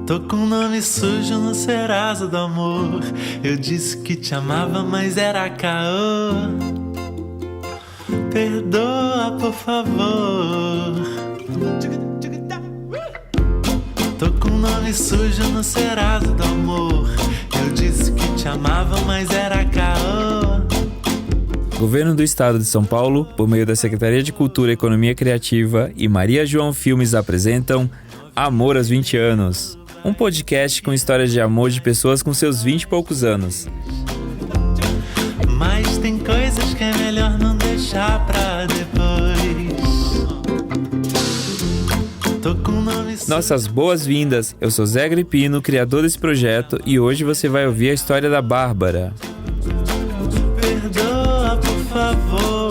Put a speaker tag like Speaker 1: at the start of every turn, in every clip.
Speaker 1: Tô com nome sujo no Serasa do amor. Eu disse que te amava, mas era caô. Perdoa, por favor. Tô com nome sujo no Serasa do amor. Eu disse que te amava, mas era caô.
Speaker 2: Governo do Estado de São Paulo, por meio da Secretaria de Cultura e Economia Criativa e Maria João Filmes apresentam Amor aos 20 anos. Um podcast com histórias de amor de pessoas com seus 20 e poucos anos.
Speaker 1: Mas tem coisas que é melhor não deixar pra depois. Tô com nome sujo.
Speaker 2: Nossas boas-vindas, eu sou Zé Agripino, criador desse projeto, e hoje você vai ouvir a história da Bárbara.
Speaker 1: Perdoa, por favor.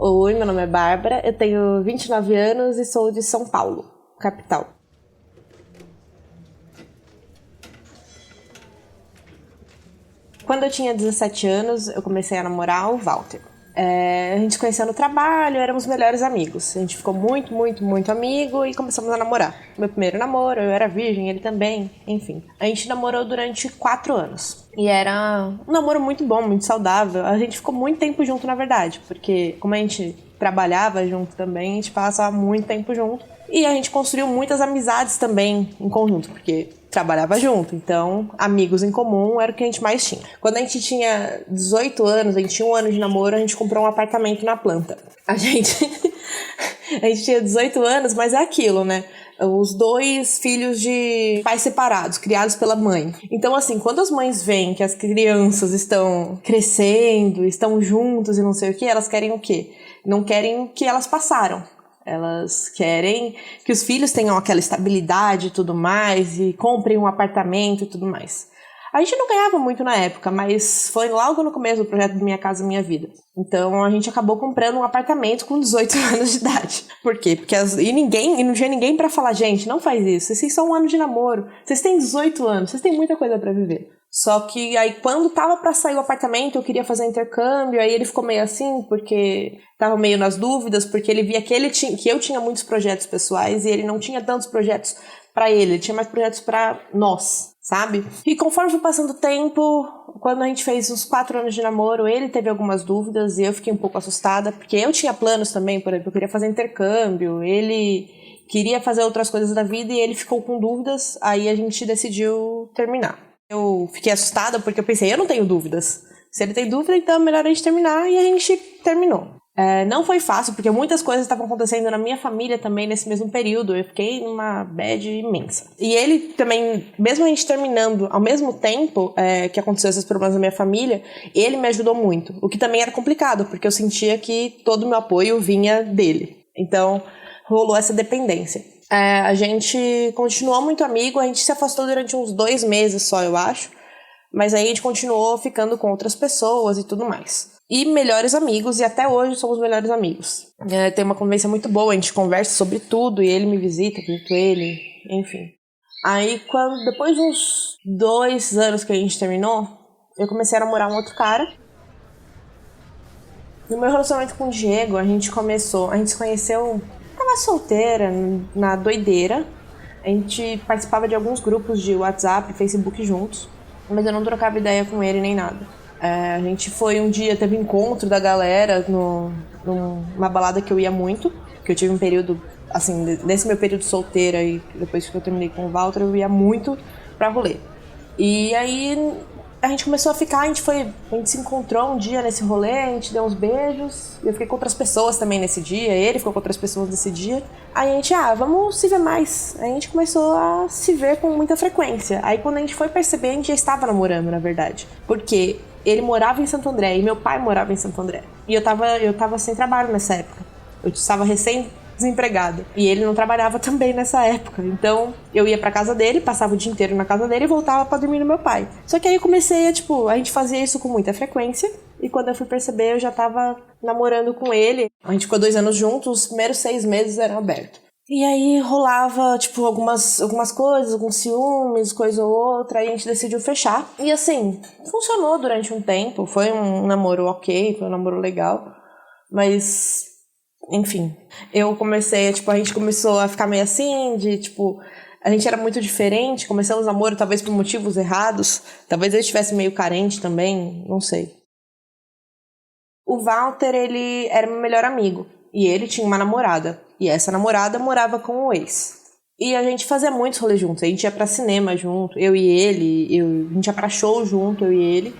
Speaker 3: Oi, meu nome é Bárbara, eu tenho 29 anos e sou de São Paulo, capital. Quando eu tinha 17 anos, eu comecei a namorar o Walter. A gente se conheceu no trabalho, éramos melhores amigos. A gente ficou muito amigo e começamos a namorar. Meu primeiro namoro, eu era virgem, ele também, enfim. A gente namorou durante 4 anos. E era um namoro muito bom, muito saudável. A gente ficou muito tempo junto, na verdade, porque como a gente trabalhava junto também, a gente passava muito tempo junto. E a gente construiu muitas amizades também em conjunto, porque trabalhava junto, então amigos em comum era o que a gente mais tinha. Quando a gente tinha 18 anos, a gente tinha 1 ano de namoro, a gente comprou um apartamento na planta. A gente tinha 18 anos, mas é aquilo, né? Os 2 filhos de pais separados, criados pela mãe. Então, assim, quando as mães veem que as crianças estão crescendo, estão juntos e não sei o que, elas querem o quê? Não querem o que elas passaram. Elas querem que os filhos tenham aquela estabilidade e tudo mais, e comprem um apartamento e tudo mais. A gente não ganhava muito na época, mas foi logo no começo do projeto Minha Casa Minha Vida. Então a gente acabou comprando um apartamento com 18 anos de idade. Por quê? Porque não tinha ninguém pra falar, gente, não faz isso, vocês são 1 ano de namoro, vocês têm 18 anos, vocês têm muita coisa pra viver. Só que aí quando tava pra sair o apartamento, eu queria fazer intercâmbio, aí ele ficou meio assim, porque tava meio nas dúvidas, porque ele via que eu tinha muitos projetos pessoais e ele não tinha tantos projetos pra ele tinha mais projetos pra nós, sabe? E conforme foi passando o tempo, quando a gente fez uns 4 anos de namoro, ele teve algumas dúvidas e eu fiquei um pouco assustada, porque eu tinha planos também, por exemplo, eu queria fazer intercâmbio, ele queria fazer outras coisas da vida e ele ficou com dúvidas, aí a gente decidiu terminar. Eu fiquei assustada porque eu pensei, eu não tenho dúvidas. Se ele tem dúvida, então é melhor a gente terminar, e a gente terminou. Não foi fácil, porque muitas coisas estavam acontecendo na minha família também nesse mesmo período. Eu fiquei numa bad imensa. E ele também, mesmo a gente terminando ao mesmo tempo que aconteceu esses problemas na minha família, ele me ajudou muito. O que também era complicado, porque eu sentia que todo o meu apoio vinha dele. Então, rolou essa dependência. A gente continuou muito amigo, a gente se afastou durante uns 2 meses só, eu acho. Mas aí a gente continuou ficando com outras pessoas e tudo mais. E melhores amigos, e até hoje somos melhores amigos. Tem uma convivência muito boa, a gente conversa sobre tudo, e ele me visita, eu visito ele, enfim. Aí, depois de uns 2 anos que a gente terminou, eu comecei a namorar um outro cara. No meu relacionamento com o Diego, a gente se conheceu, tava solteira, na doideira. A gente participava de alguns grupos de WhatsApp e Facebook juntos, mas eu não trocava ideia com ele nem nada. A gente foi um dia, teve encontro da galera numa balada que eu ia muito, que eu tive um período, assim, nesse meu período solteira e depois que eu terminei com o Walter, eu ia muito pra rolê. E aí a gente começou a ficar, a gente se encontrou um dia nesse rolê, a gente deu uns beijos, eu fiquei com outras pessoas também nesse dia, ele ficou com outras pessoas nesse dia. Aí a gente, vamos se ver mais. Aí a gente começou a se ver com muita frequência. Aí quando a gente foi perceber, a gente já estava namorando, na verdade. Porque ele morava em Santo André e meu pai morava em Santo André. E eu tava sem trabalho nessa época. Eu estava recém-desempregada. E ele não trabalhava também nessa época. Então, eu ia pra casa dele, passava o dia inteiro na casa dele e voltava pra dormir no meu pai. Só que aí eu comecei a gente fazia isso com muita frequência. E quando eu fui perceber, eu já tava namorando com ele. A gente ficou 2 anos juntos, os primeiros 6 meses eram abertos. E aí rolava, algumas coisas, alguns ciúmes, coisa ou outra, aí a gente decidiu fechar. E assim, funcionou durante um tempo, foi um namoro ok, foi um namoro legal. Mas, enfim, a gente começou a ficar meio assim, a gente era muito diferente, começamos namoro talvez por motivos errados, talvez ele estivesse meio carente também, não sei. O Walter, ele era meu melhor amigo, e ele tinha uma namorada, e essa namorada morava com o ex. E a gente fazia muitos rolês juntos, a gente ia pra cinema junto, eu e ele, a gente ia pra show junto, eu e ele.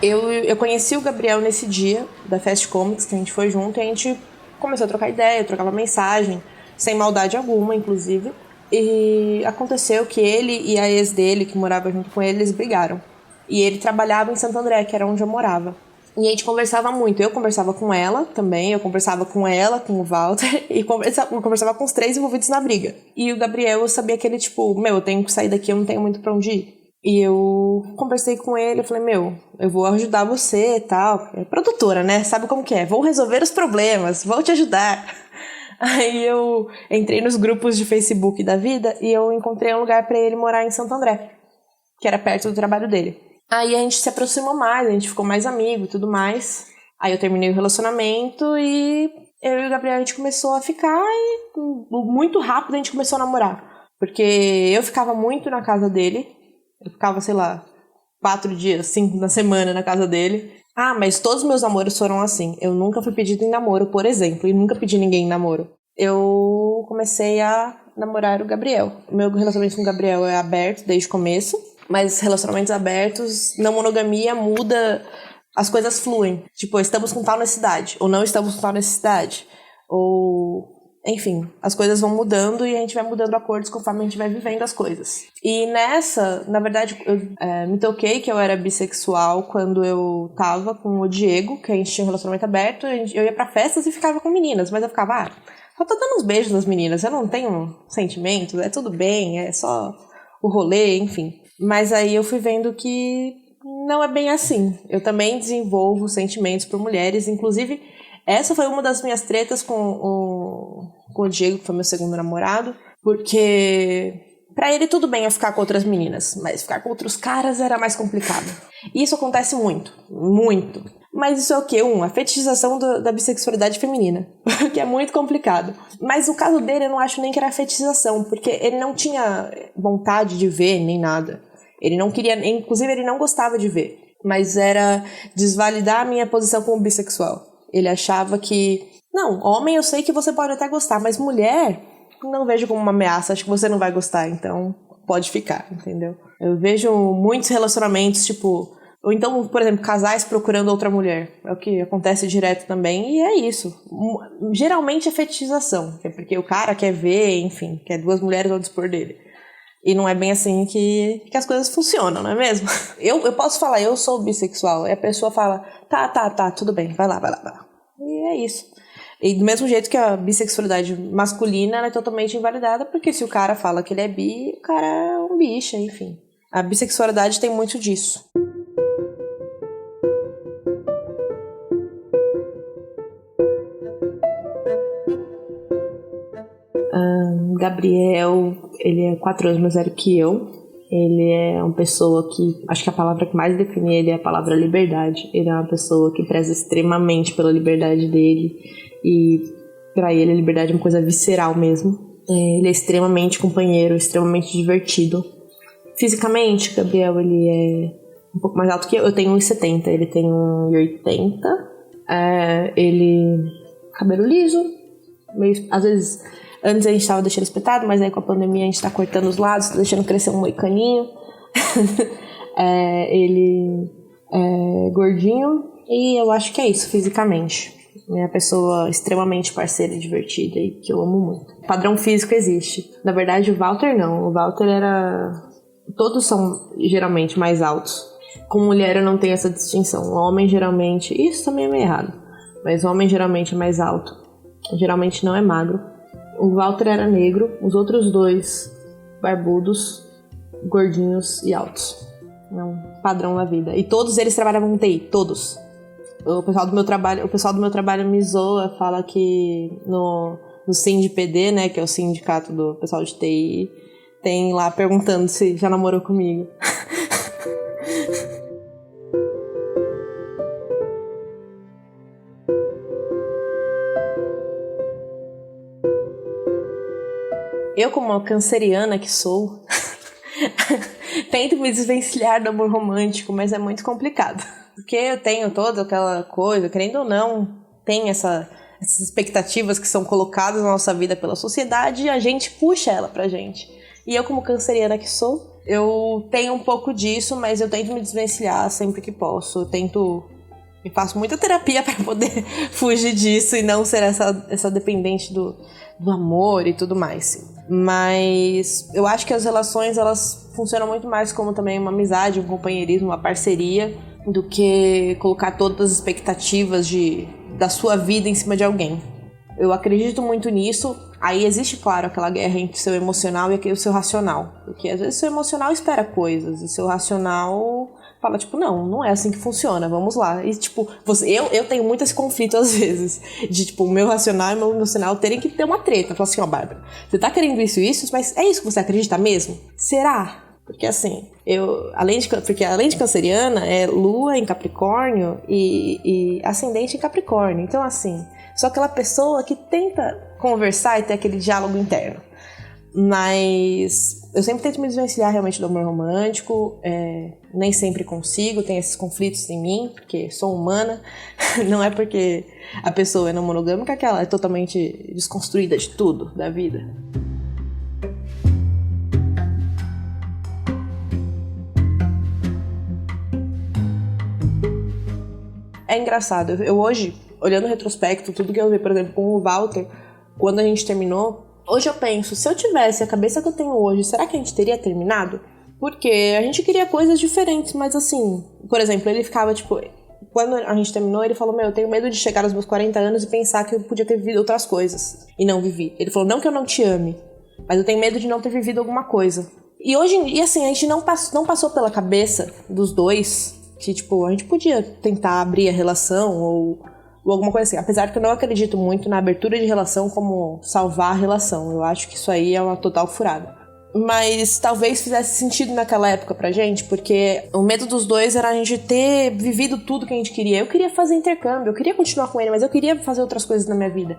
Speaker 3: Eu conheci o Gabriel nesse dia da Fast Comics, que a gente foi junto, e a gente começou a trocar ideia, trocava mensagem, sem maldade alguma, inclusive. E aconteceu que ele e a ex dele, que morava junto com ele, eles brigaram. E ele trabalhava em Santo André, que era onde eu morava. E a gente conversava muito. Eu conversava com ela também, eu conversava com ela, com o Walter, e eu conversava com os três envolvidos na briga. E o Gabriel, eu sabia que ele, eu tenho que sair daqui, eu não tenho muito pra onde ir. E eu conversei com ele, eu falei, eu vou ajudar você e tal. É produtora, né? Sabe como que é? Vou resolver os problemas, vou te ajudar. Aí eu entrei nos grupos de Facebook da vida e eu encontrei um lugar pra ele morar em Santo André, que era perto do trabalho dele. Aí a gente se aproximou mais, a gente ficou mais amigo e tudo mais. Aí eu terminei o relacionamento e eu e o Gabriel a gente começou a ficar e muito rápido a gente começou a namorar. Porque eu ficava muito na casa dele. Eu ficava, 4 dias, 5 na semana na casa dele. Ah, mas todos os meus namoros foram assim. Eu nunca fui pedido em namoro, por exemplo, e nunca pedi ninguém em namoro. Eu comecei a namorar o Gabriel. O meu relacionamento com o Gabriel é aberto desde o começo, mas relacionamentos abertos, não monogamia, muda, as coisas fluem. Estamos com tal necessidade, ou não estamos com tal necessidade. Ou... Enfim, as coisas vão mudando e a gente vai mudando acordos conforme a gente vai vivendo as coisas. E nessa, na verdade, eu me toquei que eu era bissexual quando eu tava com o Diego, que a gente tinha um relacionamento aberto, eu ia pra festas e ficava com meninas, mas eu ficava, só tô dando uns beijos nas meninas, eu não tenho sentimentos, é tudo bem, é só o rolê, enfim. Mas aí eu fui vendo que não é bem assim. Eu também desenvolvo sentimentos por mulheres, inclusive... Essa foi uma das minhas tretas com o Diego, que foi meu segundo namorado, porque pra ele tudo bem eu ficar com outras meninas, mas ficar com outros caras era mais complicado. E isso acontece muito, muito. Mas isso é o quê? A fetichização da bissexualidade feminina, que é muito complicado. Mas o caso dele eu não acho nem que era fetichização, porque ele não tinha vontade de ver nem nada. Ele não queria, inclusive ele não gostava de ver, mas era desvalidar a minha posição como bissexual. Ele achava que, não, homem eu sei que você pode até gostar, mas mulher, não vejo como uma ameaça, acho que você não vai gostar, então pode ficar, entendeu? Eu vejo muitos relacionamentos, ou então, por exemplo, casais procurando outra mulher, é o que acontece direto também, e é isso. Geralmente é fetichização, é porque o cara quer ver, enfim, quer 2 mulheres ao dispor dele. E não é bem assim que as coisas funcionam, não é mesmo? Eu posso falar, eu sou bissexual, e a pessoa fala, tá, tudo bem, vai lá. E é isso. E do mesmo jeito que a bissexualidade masculina ela é totalmente invalidada, porque se o cara fala que ele é bi, o cara é um bicho, enfim. A bissexualidade tem muito disso. Gabriel, ele é 4 anos mais velho que eu. Ele é uma pessoa que, acho que a palavra que mais define ele é a palavra liberdade. Ele é uma pessoa que preza extremamente pela liberdade dele. E pra ele a liberdade é uma coisa visceral mesmo. Ele é extremamente companheiro, extremamente divertido. Fisicamente, Gabriel, ele é um pouco mais alto que eu. Eu tenho 1,70, ele tem 1,80. Ele... cabelo liso. Meio, às vezes... Antes a gente tava deixando espetado, mas aí com a pandemia a gente tá cortando os lados, tá deixando crescer um moicaninho. Ele é gordinho e eu acho que é isso, fisicamente. É uma pessoa extremamente parceira e divertida e que eu amo muito. O padrão físico existe. Na verdade, o Walter não. O Walter era... Todos são geralmente mais altos. Com mulher eu não tenho essa distinção. O homem geralmente... Isso também é meio errado. Mas o homem geralmente é mais alto. Geralmente não é magro. O Walter era negro, os outros 2 barbudos, gordinhos e altos. É um padrão da vida. E todos eles trabalhavam com TI, todos. O pessoal do meu trabalho me zoa, fala que no SINDPD, né, que é o sindicato do pessoal de TI, tem lá perguntando se já namorou comigo. Eu, como uma canceriana que sou, tento me desvencilhar do amor romântico, mas é muito complicado. Porque eu tenho toda aquela coisa, querendo ou não, tem essas expectativas que são colocadas na nossa vida pela sociedade e a gente puxa ela pra gente. E eu, como canceriana que sou, eu tenho um pouco disso, mas eu tento me desvencilhar sempre que posso. Eu faço muita terapia para poder fugir disso e não ser essa dependente do amor e tudo mais. Mas eu acho que as relações, elas funcionam muito mais como também uma amizade, um companheirismo, uma parceria, do que colocar todas as expectativas da sua vida em cima de alguém. Eu acredito muito nisso. Aí existe, claro, aquela guerra entre o seu emocional e o seu racional. Porque às vezes o seu emocional espera coisas e o seu racional fala, tipo, não é assim que funciona, vamos lá. E, tipo, eu tenho muito esse conflito às vezes, de, tipo, o meu racional e o meu emocional terem que ter uma treta. Falar assim, Bárbara, você tá querendo isso, mas é isso que você acredita mesmo? Será? Porque, assim, além de canceriana, é lua em Capricórnio e ascendente em Capricórnio. Então, assim, sou aquela pessoa que tenta conversar e ter aquele diálogo interno. Mas eu sempre tento me desvencilhar realmente do amor romântico, nem sempre consigo, tem esses conflitos em mim, porque sou humana, não é porque a pessoa é não monogâmica que ela é totalmente desconstruída de tudo da vida. É engraçado, eu hoje, olhando o retrospecto, tudo que eu vi, por exemplo, com o Walter, quando a gente terminou, hoje eu penso, se eu tivesse a cabeça que eu tenho hoje, será que a gente teria terminado? Porque a gente queria coisas diferentes, mas assim, por exemplo, ele ficava tipo, quando a gente terminou, ele falou, eu tenho medo de chegar aos meus 40 anos e pensar que eu podia ter vivido outras coisas e não vivi. Ele falou, não que eu não te ame, mas eu tenho medo de não ter vivido alguma coisa. E hoje, assim, a gente não passou pela cabeça dos dois que, tipo, a gente podia tentar abrir a relação ou alguma coisa assim. Apesar de que eu não acredito muito na abertura de relação como salvar a relação. Eu acho que isso aí é uma total furada. Mas talvez fizesse sentido naquela época pra gente, porque o medo dos dois era a gente ter vivido tudo que a gente queria. Eu queria fazer intercâmbio, eu queria continuar com ele, mas eu queria fazer outras coisas na minha vida.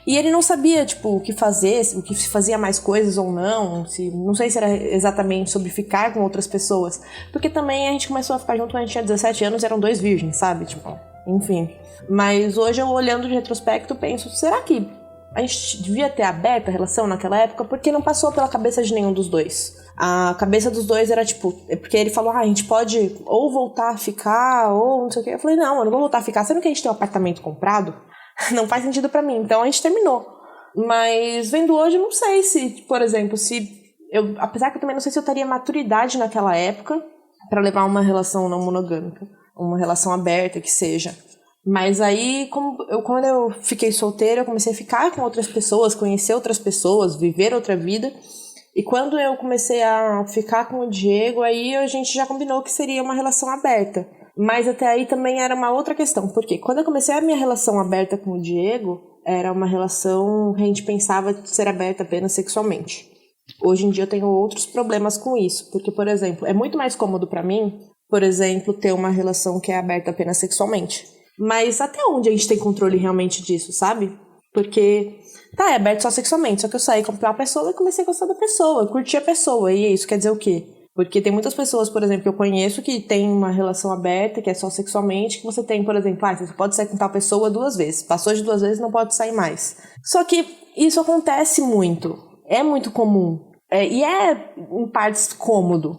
Speaker 3: E ele não sabia, tipo, o que fazer, o que se fazia mais coisas ou não, não sei se era exatamente sobre ficar com outras pessoas. Porque também a gente começou a ficar junto quando a gente tinha 17 anos, eram 2 virgens, sabe? Tipo, enfim. Mas hoje, eu olhando de retrospecto, penso, será que a gente devia ter aberto a relação naquela época? Porque não passou pela cabeça de nenhum dos dois. A cabeça dos dois era tipo, porque ele falou, a gente pode ou voltar a ficar, ou não sei o que. Eu falei, não, eu não vou voltar a ficar, sendo que a gente tem um apartamento comprado, não faz sentido pra mim. Então a gente terminou. Mas vendo hoje, eu não sei se, por exemplo, apesar que eu também não sei se eu teria maturidade naquela época pra levar uma relação não monogâmica, uma relação aberta que seja. Mas aí, quando eu fiquei solteira, eu comecei a ficar com outras pessoas, conhecer outras pessoas, viver outra vida. E quando eu comecei a ficar com o Diego, aí a gente já combinou que seria uma relação aberta. Mas até aí também era uma outra questão. Porque quando eu comecei a minha relação aberta com o Diego, era uma relação que a gente pensava ser aberta apenas sexualmente. Hoje em dia eu tenho outros problemas com isso. Porque, por exemplo, é muito mais cômodo pra mim, por exemplo, ter uma relação que é aberta apenas sexualmente. Mas até onde a gente tem controle realmente disso, sabe? Porque, é aberto só sexualmente, só que eu saí com uma pessoa e comecei a gostar da pessoa, eu curti a pessoa, e isso quer dizer o quê? Porque tem muitas pessoas, por exemplo, que eu conheço que tem uma relação aberta, que é só sexualmente, que você tem, por exemplo, você pode sair com tal pessoa 2 vezes, passou de 2 vezes, não pode sair mais. Só que isso acontece muito, é muito comum, e é em partes cômodo,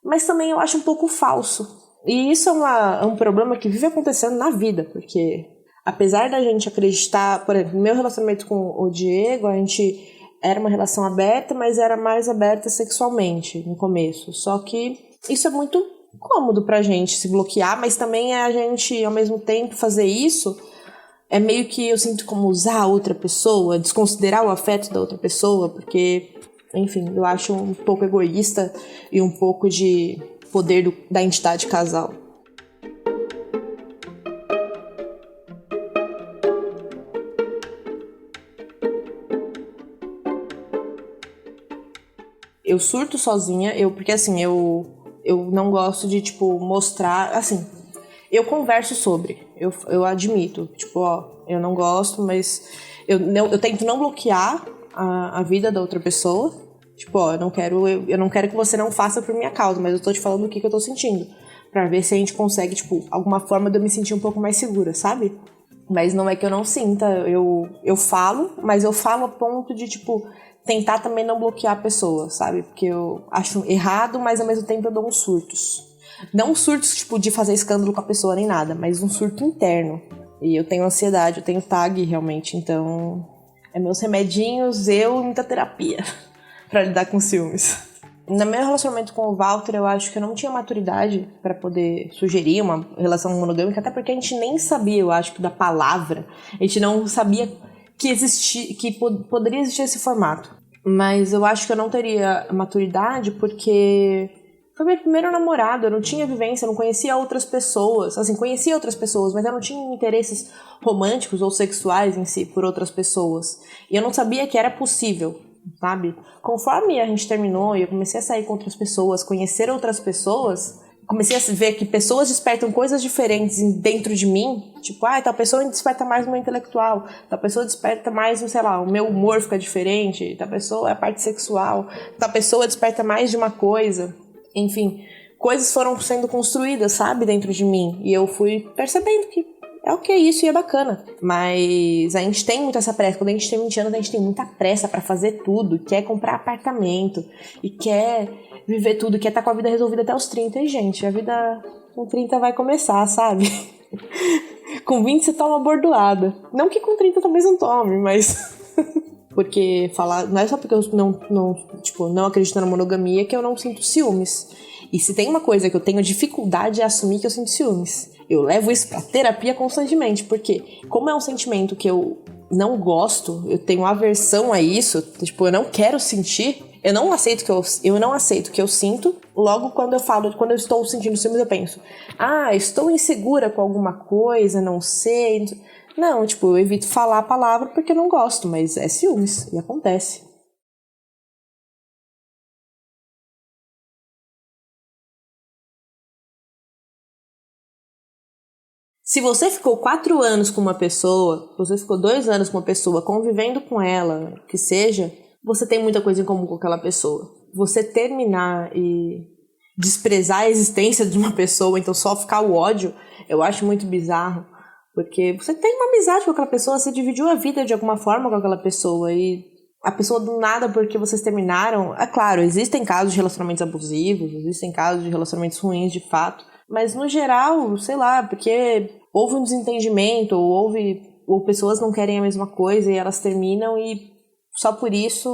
Speaker 3: mas também eu acho um pouco falso. E isso é um problema que vive acontecendo na vida, porque apesar da gente acreditar, por exemplo, no meu relacionamento com o Diego, a gente era uma relação aberta, mas era mais aberta sexualmente no começo. Só que isso é muito cômodo pra gente se bloquear, mas também a gente, ao mesmo tempo, fazer isso é meio que eu sinto como usar a outra pessoa, desconsiderar o afeto da outra pessoa, porque, enfim, eu acho um pouco egoísta e um pouco de poder da entidade casal. Eu surto sozinha, porque assim, eu Eu não gosto de, tipo, mostrar, assim, eu converso sobre, eu admito, tipo, ó, eu não gosto, mas eu tento não bloquear a vida da outra pessoa, tipo, ó, eu não quero que você não faça por minha causa, mas eu tô te falando o que eu tô sentindo, pra ver se a gente consegue, tipo, alguma forma de eu me sentir um pouco mais segura, sabe? Mas não é que eu não sinta, eu falo, mas eu falo a ponto de, tipo, tentar também não bloquear a pessoa, sabe? Porque eu acho errado, mas ao mesmo tempo eu dou uns surtos. Não surtos, tipo, de fazer escândalo com a pessoa nem nada, mas um surto interno. E eu tenho ansiedade, eu tenho TAG realmente, então é meus remedinhos, eu e muita terapia pra lidar com ciúmes. No meu relacionamento com o Walter, eu acho que eu não tinha maturidade pra poder sugerir uma relação monogâmica, até porque a gente nem sabia, eu acho, da palavra. A gente não sabia poderia existir esse formato. Mas eu acho que eu não teria maturidade porque foi meu primeiro namorado, eu não tinha vivência, eu não conhecia outras pessoas. Assim, conhecia outras pessoas, mas eu não tinha interesses românticos ou sexuais em si por outras pessoas. E eu não sabia que era possível, sabe? Conforme a gente terminou e eu comecei a sair com outras pessoas, conhecer outras pessoas, comecei a ver que pessoas despertam coisas diferentes dentro de mim. Tipo, tal pessoa desperta mais o meu intelectual, tal pessoa desperta mais, sei lá, o meu humor fica diferente, tal pessoa é a parte sexual, tal pessoa desperta mais de uma coisa. Enfim, coisas foram sendo construídas, sabe, dentro de mim. E eu fui percebendo que é ok isso e é bacana. Mas a gente tem muito essa pressa. Quando a gente tem 20 anos, a gente tem muita pressa pra fazer tudo. Quer comprar apartamento e quer viver tudo, quer estar com a vida resolvida até os 30. E, gente, a vida com 30 vai começar, sabe? Com 20 você toma bordoada. Não que com 30 talvez não tome, mas... Porque falar... Não é só porque eu não acredito na monogamia que eu não sinto ciúmes. E se tem uma coisa que eu tenho dificuldade é assumir que eu sinto ciúmes. Eu levo isso pra terapia constantemente, porque como é um sentimento que eu não gosto, eu tenho aversão a isso, tipo, eu não quero sentir, eu não aceito que eu sinto. Logo, quando eu estou sentindo ciúmes, eu penso, estou insegura com alguma coisa, não sei. Não, tipo, eu evito falar a palavra porque eu não gosto, mas é ciúmes, e acontece. Se você ficou 4 anos com uma pessoa, você ficou 2 anos com uma pessoa, convivendo com ela, que seja, você tem muita coisa em comum com aquela pessoa. Você terminar e desprezar a existência de uma pessoa, então só ficar o ódio, eu acho muito bizarro. Porque você tem uma amizade com aquela pessoa, você dividiu a vida de alguma forma com aquela pessoa e a pessoa do nada porque vocês terminaram... É claro, existem casos de relacionamentos abusivos, existem casos de relacionamentos ruins de fato, mas no geral, sei lá, porque houve um desentendimento ou pessoas não querem a mesma coisa e elas terminam e só por isso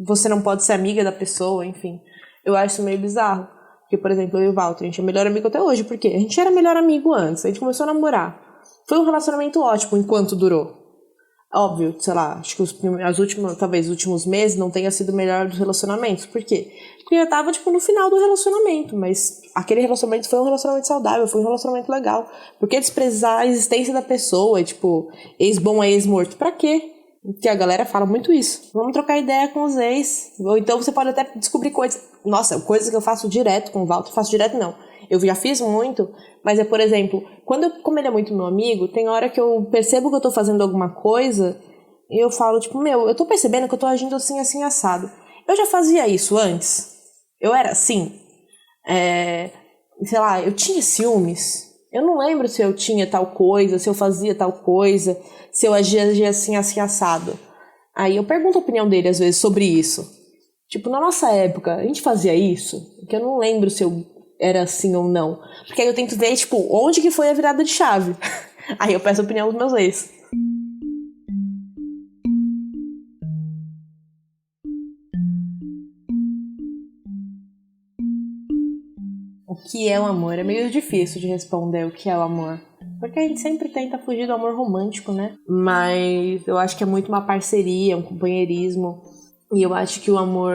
Speaker 3: você não pode ser amiga da pessoa, enfim. Eu acho isso meio bizarro. Porque, por exemplo, eu e o Walter, a gente é melhor amigo até hoje, porque a gente era melhor amigo antes, a gente começou a namorar. Foi um relacionamento ótimo enquanto durou. Óbvio, sei lá, acho que talvez os últimos meses não tenha sido o melhor dos relacionamentos. Por quê? Porque eu tava, no final do relacionamento, mas aquele relacionamento foi um relacionamento saudável, foi um relacionamento legal. Por que desprezar a existência da pessoa? Ex bom é ex morto. Pra quê? Porque a galera fala muito isso. Vamos trocar ideia com os ex. Ou então você pode até descobrir coisas. Nossa, coisas que eu faço direto com o Walter. Faço direto não. Eu já fiz muito, mas por exemplo, como ele é muito meu amigo, tem hora que eu percebo que eu tô fazendo alguma coisa e eu falo, eu tô percebendo que eu tô agindo assim, assim, assado. Eu já fazia isso antes? Eu era assim? Sei lá, eu tinha ciúmes? Eu não lembro se eu tinha tal coisa, se eu fazia tal coisa, se eu agia assim, assim, assado. Aí eu pergunto a opinião dele, às vezes, sobre isso. Na nossa época, a gente fazia isso? Porque eu não lembro se eu era assim ou não. Porque aí eu tento ver, onde que foi a virada de chave. Aí eu peço a opinião dos meus ex. O que é o amor? É meio difícil de responder o que é o amor. Porque a gente sempre tenta fugir do amor romântico, né? Mas eu acho que é muito uma parceria, um companheirismo. E eu acho que o amor...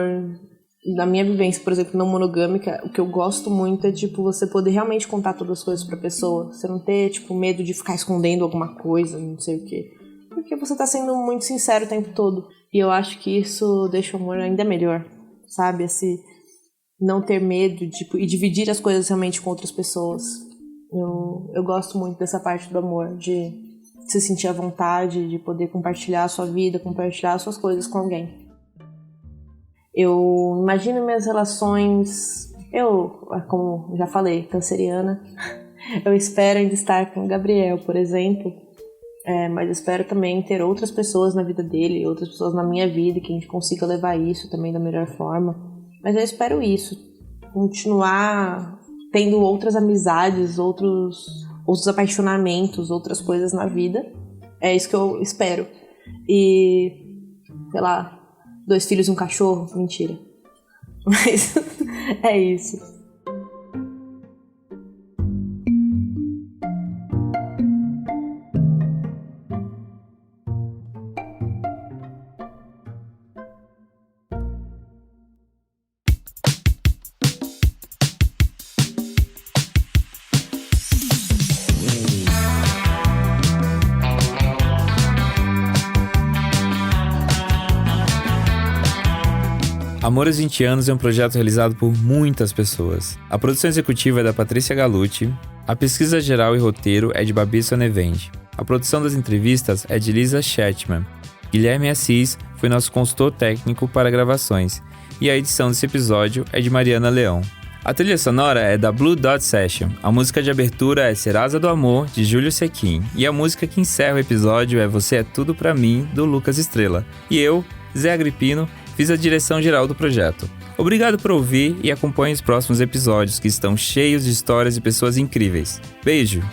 Speaker 3: Na minha vivência, por exemplo, não monogâmica, o que eu gosto muito é, você poder realmente contar todas as coisas pra pessoa. Você não ter, medo de ficar escondendo alguma coisa, não sei o quê. Porque você tá sendo muito sincero o tempo todo. E eu acho que isso deixa o amor ainda melhor, sabe? não ter medo e dividir as coisas realmente com outras pessoas. Eu gosto muito dessa parte do amor, de se sentir à vontade, de poder compartilhar a sua vida, compartilhar as suas coisas com alguém. Eu imagino minhas relações... como já falei, canceriana, eu espero ainda estar com o Gabriel, por exemplo, mas eu espero também ter outras pessoas na vida dele, outras pessoas na minha vida, que a gente consiga levar isso também da melhor forma. Mas eu espero isso, continuar tendo outras amizades, outros apaixonamentos, outras coisas na vida. É isso que eu espero. E, sei lá, 2 filhos e um cachorro? Mentira. Mas é isso.
Speaker 2: Amor aos 20 anos é um projeto realizado por muitas pessoas. A produção executiva é da Patrícia Galucci, a pesquisa geral e roteiro é de Babi Sonevende. A produção das entrevistas é de Lisa Shetman. Guilherme Assis foi nosso consultor técnico para gravações, e a edição desse episódio é de Mariana Leão. A trilha sonora é da Blue Dot Session. A música de abertura é Serasa do Amor, de Júlio Sequin. E a música que encerra o episódio é Você é Tudo Pra Mim, do Lucas Estrela. E eu, Zé Agripino, fiz a direção geral do projeto. Obrigado por ouvir e acompanhe os próximos episódios que estão cheios de histórias e pessoas incríveis. Beijo!